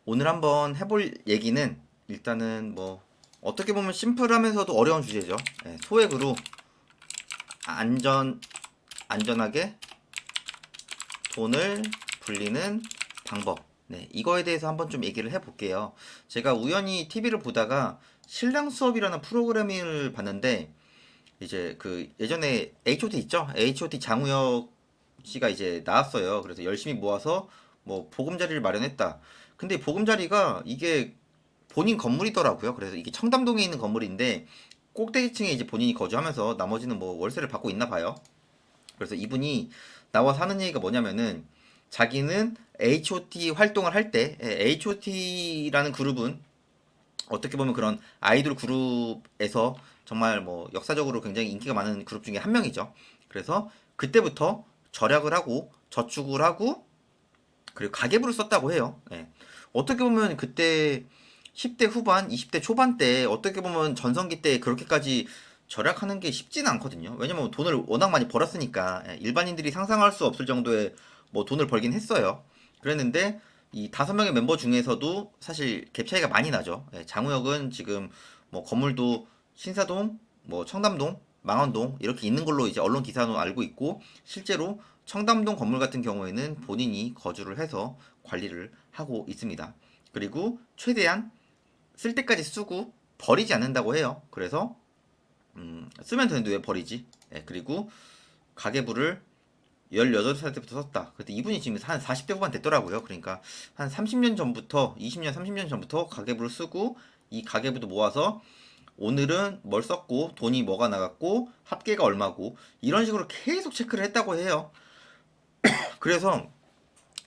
오늘 한번 해볼 얘기는 일단은 뭐 어떻게 보면 심플하면서도 어려운 주제죠. 소액으로 안전하게 돈을 불리는 방법. 이거에 대해서 한번 좀 얘기를 해볼게요. 제가 우연히 TV를 보다가 신랑 수업이라는 프로그램을 봤는데 이제 그 예전에 H.O.T 있죠? H.O.T 장우혁 씨가 이제 나왔어요. 그래서 열심히 모아서 뭐 보금자리를 마련했다. 근데 보금자리가 이게 본인 건물이더라고요. 그래서 이게 청담동에 있는 건물인데 꼭대기층에 이제 본인이 거주하면서 나머지는 뭐 월세를 받고 있나 봐요. 그래서 이분이 나와서 하는 얘기가 뭐냐면은 자기는 H.O.T 활동을 할 때 H.O.T라는 그룹은 어떻게 보면 그런 아이돌 그룹에서 정말 뭐 역사적으로 굉장히 인기가 많은 그룹 중에 한 명이죠. 그래서 그때부터 절약을 하고 저축을 하고 그리고 가계부를 썼다고 해요. 어떻게 보면 그때 10대 후반, 20대 초반 때 어떻게 보면 전성기 때 그렇게까지 절약하는 게 쉽지는 않거든요. 왜냐면 돈을 워낙 많이 벌었으니까 일반인들이 상상할 수 없을 정도의 뭐 돈을 벌긴 했어요. 그랬는데 이 5명의 멤버 중에서도 사실 갭 차이가 많이 나죠. 장우혁은 지금 뭐 건물도 신사동, 뭐 청담동, 망원동 이렇게 있는 걸로 이제 언론 기사로 알고 있고 실제로 청담동 건물 같은 경우에는 본인이 거주를 해서 관리를 하고 있습니다. 그리고 최대한 쓸 때까지 쓰고 버리지 않는다고 해요. 그래서 쓰면 되는데 왜 버리지? 그리고 가계부를 18살 때부터 썼다. 그때 이분이 지금 한 40대 후반 됐더라고요. 그러니까 한 30년 전부터 20년, 30년 전부터 가계부를 쓰고 이 가계부도 모아서 오늘은 뭘 썼고 돈이 뭐가 나갔고 합계가 얼마고 이런 식으로 계속 체크를 했다고 해요. 그래서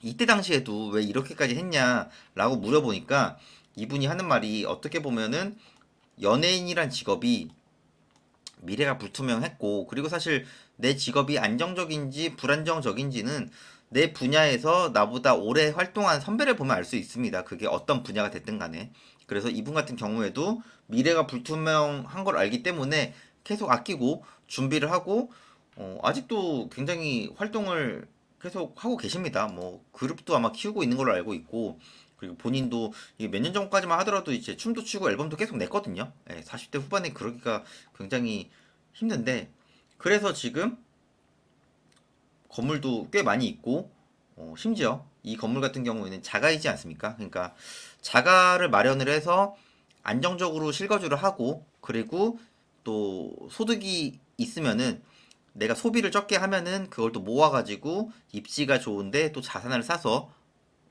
이때 당시에도 왜 이렇게까지 했냐라고 물어보니까 이분이 하는 말이 어떻게 보면은 연예인이란 직업이 미래가 불투명했고 그리고 사실 내 직업이 안정적인지 불안정적인지는 내 분야에서 나보다 오래 활동한 선배를 보면 알 수 있습니다. 그게 어떤 분야가 됐든 간에. 그래서 이분 같은 경우에도 미래가 불투명한 걸 알기 때문에 계속 아끼고 준비를 하고 아직도 굉장히 활동을 계속 하고 계십니다. 뭐 그룹도 아마 키우고 있는 걸로 알고 있고 그리고 본인도 몇 년 전까지만 하더라도 이제 춤도 추고 앨범도 계속 냈거든요. 40대 후반에 그러기가 굉장히 힘든데 그래서 지금 건물도 꽤 많이 있고 심지어 이 건물 같은 경우에는 자가이지 않습니까? 그러니까 자가를 마련을 해서 안정적으로 실거주를 하고 그리고 또 소득이 있으면은 내가 소비를 적게 하면은 그걸 또 모아가지고 입지가 좋은데 또 자산을 사서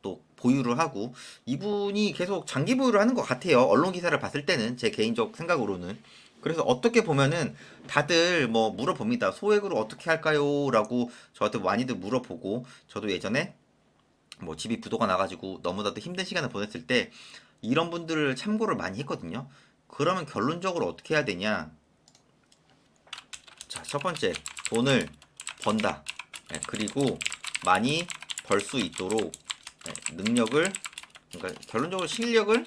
또 보유를 하고 이분이 계속 장기 보유를 하는 것 같아요. 언론 기사를 봤을 때는 제 개인적 생각으로는. 그래서 어떻게 보면은 다들 뭐 물어봅니다. 소액으로 어떻게 할까요? 라고 저한테 많이들 물어보고 저도 예전에 뭐 집이 부도가 나가지고 너무나도 힘든 시간을 보냈을 때 이런 분들을 참고를 많이 했거든요. 그러면 결론적으로 어떻게 해야 되냐? 자, 첫 번째, 돈을 번다. 그리고 많이 벌 수 있도록 능력을, 그러니까 결론적으로 실력을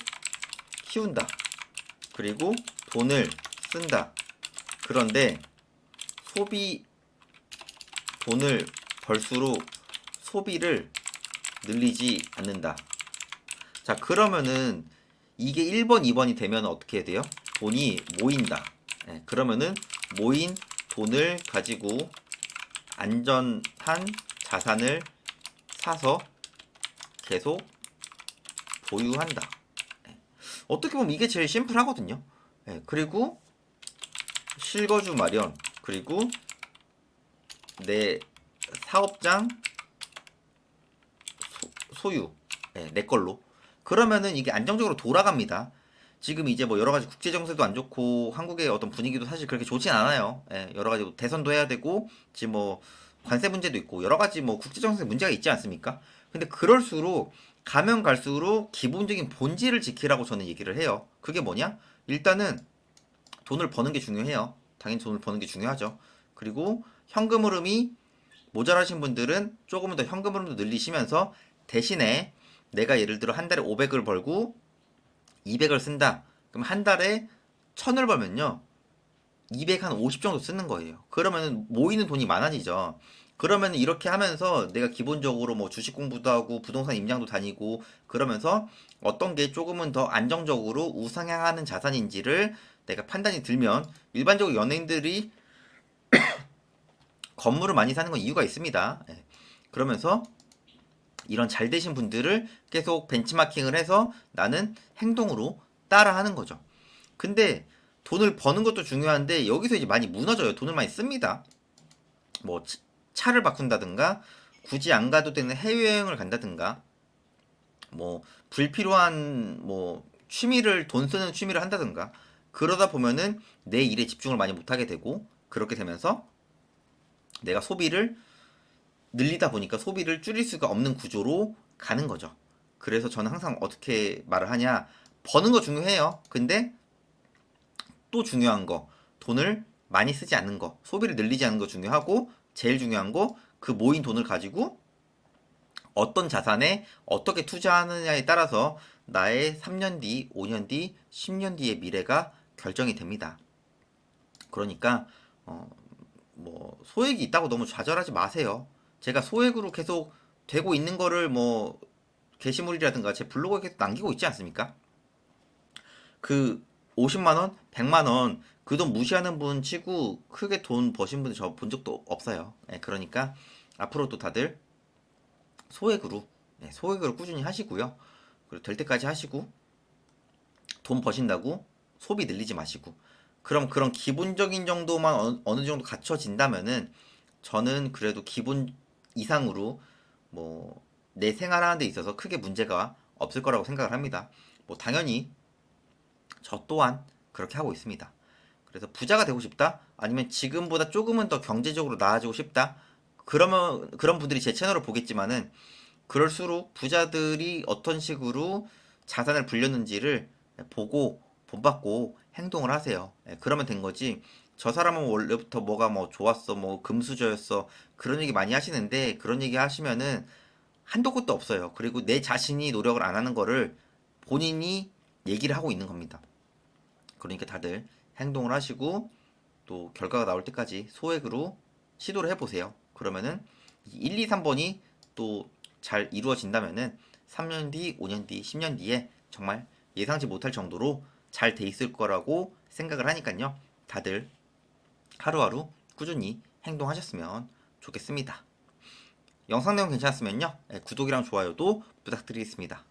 키운다. 그리고 돈을 쓴다. 그런데 소비, 돈을 벌수록 소비를 늘리지 않는다. 자, 그러면은 이게 1번, 2번이 되면 어떻게 돼요? 돈이 모인다. 그러면은 모인 돈을 가지고 안전한 자산을 사서 계속 보유한다. 어떻게 보면 이게 제일 심플하거든요. 그리고 실거주 마련, 그리고 내 사업장 소유, 내 걸로. 그러면은 이게 안정적으로 돌아갑니다. 지금 이제 뭐 여러 가지 국제 정세도 안 좋고 한국의 어떤 분위기도 사실 그렇게 좋진 않아요. 여러 가지 대선도 해야 되고 지금 뭐 관세 문제도 있고 여러 가지 뭐 국제 정세 문제가 있지 않습니까? 근데 그럴수록 가면 갈수록 기본적인 본질을 지키라고 저는 얘기를 해요. 그게 뭐냐? 일단은 돈을 버는 게 중요해요. 당연히 돈을 버는 게 중요하죠. 그리고 현금 흐름이 모자라신 분들은 조금은 더 현금 흐름도 늘리시면서 대신에 내가 예를 들어 한 달에 500을 벌고 200을 쓴다. 그럼 한 달에 1000을 벌면요. 200 한 50 정도 쓰는 거예요. 그러면 모이는 돈이 많아지죠. 그러면 이렇게 하면서 내가 기본적으로 뭐 주식 공부도 하고 부동산 임장도 다니고 그러면서 어떤 게 조금은 더 안정적으로 우상향하는 자산인지를 내가 판단이 들면 일반적으로 연예인들이 건물을 많이 사는 건 이유가 있습니다. 예. 그러면서 이런 잘 되신 분들을 계속 벤치마킹을 해서 나는 행동으로 따라하는 거죠. 근데 돈을 버는 것도 중요한데 여기서 이제 많이 무너져요. 돈을 많이 씁니다. 뭐 차를 바꾼다든가 굳이 안 가도 되는 해외여행을 간다든가 뭐 불필요한 뭐 취미를 돈 쓰는 취미를 한다든가 그러다 보면은 내 일에 집중을 많이 못하게 되고 그렇게 되면서 내가 소비를 늘리다 보니까 소비를 줄일 수가 없는 구조로 가는 거죠. 그래서 저는 항상 어떻게 말을 하냐, 버는 거 중요해요. 근데 또 중요한 거, 돈을 많이 쓰지 않는 거, 소비를 늘리지 않는 거 중요하고, 제일 중요한 거, 그 모인 돈을 가지고 어떤 자산에 어떻게 투자하느냐에 따라서 나의 3년 뒤, 5년 뒤, 10년 뒤의 미래가 결정이 됩니다. 그러니까 어, 뭐 소액이 있다고 너무 좌절하지 마세요. 제가 소액으로 계속 되고 있는 거를 뭐 게시물이라든가 제 블로그에 계속 남기고 있지 않습니까? 그 50만 원, 100만 원, 그 돈 무시하는 분 치고 크게 돈 버신 분 저 본 적도 없어요. 예, 그러니까 앞으로도 다들 소액으로, 소액으로 꾸준히 하시고요. 그리고 될 때까지 하시고 돈 버신다고 소비 늘리지 마시고 그럼 그런 기본적인 정도만 어느 정도 갖춰진다면은 저는 그래도 기본 이상으로 뭐 내 생활하는 데 있어서 크게 문제가 없을 거라고 생각을 합니다. 뭐 당연히 저 또한 그렇게 하고 있습니다. 그래서 부자가 되고 싶다? 아니면 지금보다 조금은 더 경제적으로 나아지고 싶다? 그러면 그런 분들이 제 채널을 보겠지만은 그럴수록 부자들이 어떤 식으로 자산을 불렸는지를 보고 본받고 행동을 하세요. 그러면 된 거지. 저 사람은 원래부터 뭐가 뭐 좋았어, 뭐 금수저였어. 그런 얘기 많이 하시는데 그런 얘기 하시면은 한도 끝도 없어요. 그리고 내 자신이 노력을 안 하는 거를 본인이 얘기를 하고 있는 겁니다. 그러니까 다들 행동을 하시고 또 결과가 나올 때까지 소액으로 시도를 해보세요. 그러면은 1, 2, 3번이 또 잘 이루어진다면은 3년 뒤, 5년 뒤, 10년 뒤에 정말 예상치 못할 정도로 잘 돼 있을 거라고 생각을 하니까요. 다들 하루하루 꾸준히 행동하셨으면 좋겠습니다. 영상 내용 괜찮았으면요. 구독이랑 좋아요도 부탁드리겠습니다.